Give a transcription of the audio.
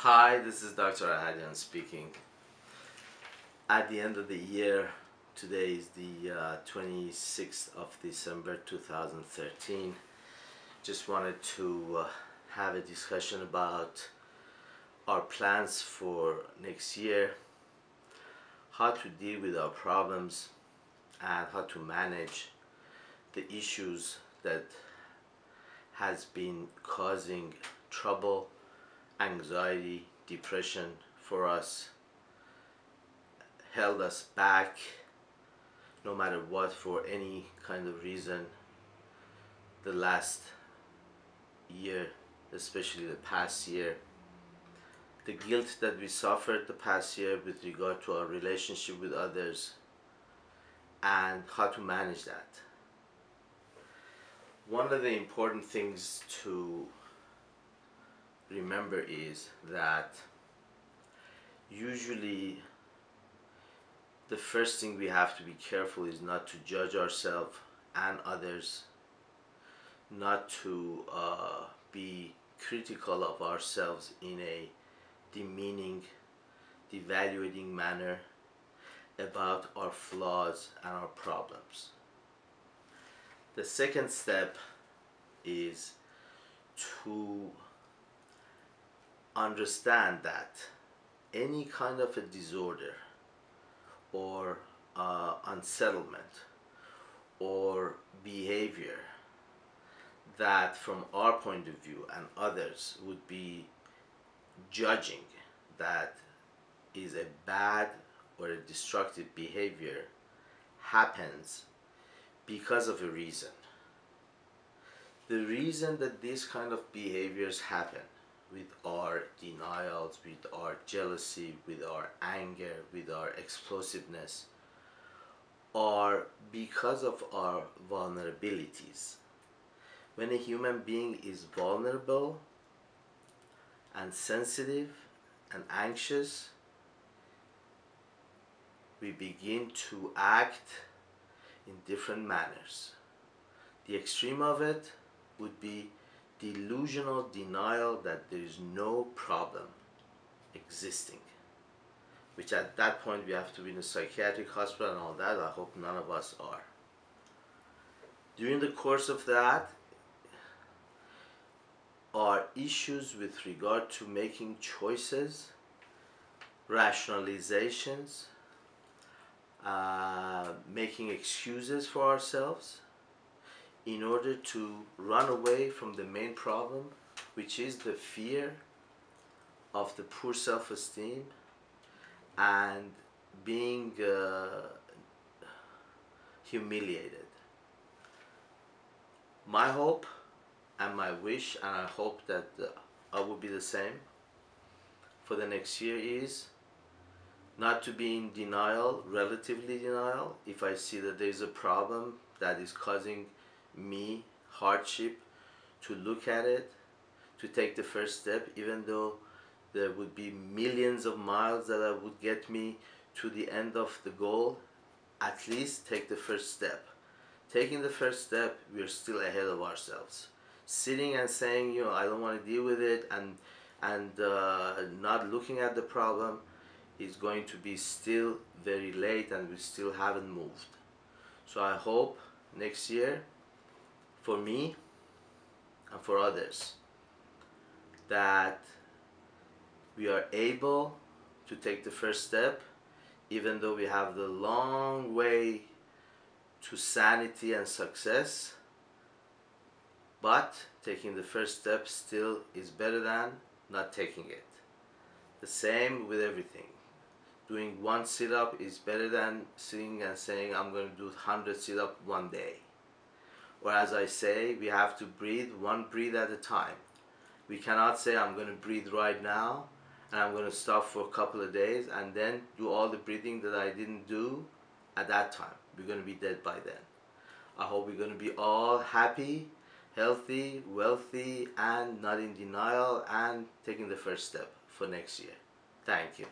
Hi, this is Dr. Ahadian speaking. At the end of the year, today is the 26th of December 2013. Just wanted to have a discussion about our plans for next year, how to deal with our problems, and how to manage the issues that has been causing trouble, anxiety, depression for us, held us back no matter what for any kind of reason the last year, especially the past year. The guilt that we suffered the past year with regard to our relationship with others and how to manage that. One of the important things to remember is that usually the first thing we have to be careful is not to judge ourselves and others, not to be critical of ourselves in a demeaning, devaluating manner about our flaws and our problems. The second step is to understand that any kind of a disorder or unsettlement or behavior that from our point of view and others would be judging that is a bad or a destructive behavior happens because of a reason. The reason that these kind of behaviors happen with our denials, with our jealousy, with our anger, with our explosiveness, are because of our vulnerabilities. When a human being is vulnerable and sensitive and anxious, we begin to act in different manners. The extreme of it would be delusional denial that there is no problem existing, which at that point we have to be in a psychiatric hospital and all that. I hope none of us are. During the course of that, our issues with regard to making choices, rationalizations, making excuses for ourselves in order to run away from the main problem, which is the fear of the poor self-esteem and being humiliated. My hope and my wish, and I hope that I will be the same for the next year, is not to be in denial, relatively denial, if I see that there is a problem that is causing me hardship, to look at it, to take the first step, even though there would be millions of miles that would get me to the end of the goal. At least take the first step. Taking the first step, we are still ahead of ourselves. Sitting and saying, I don't want to deal with it, and not looking at the problem is going to be still very late, and we still haven't moved. So I hope next year, for me and for others, that we are able to take the first step, even though we have the long way to sanity and success. But taking the first step still is better than not taking it. The same with everything. Doing one sit-up is better than sitting and saying, I'm going to do 100 sit-up one day. Or as I say, we have to breathe one breath at a time. We cannot say, I'm going to breathe right now and I'm going to stop for a couple of days and then do all the breathing that I didn't do at that time. We're going to be dead by then. I hope we're going to be all happy, healthy, wealthy, and not in denial, and taking the first step for next year. Thank you.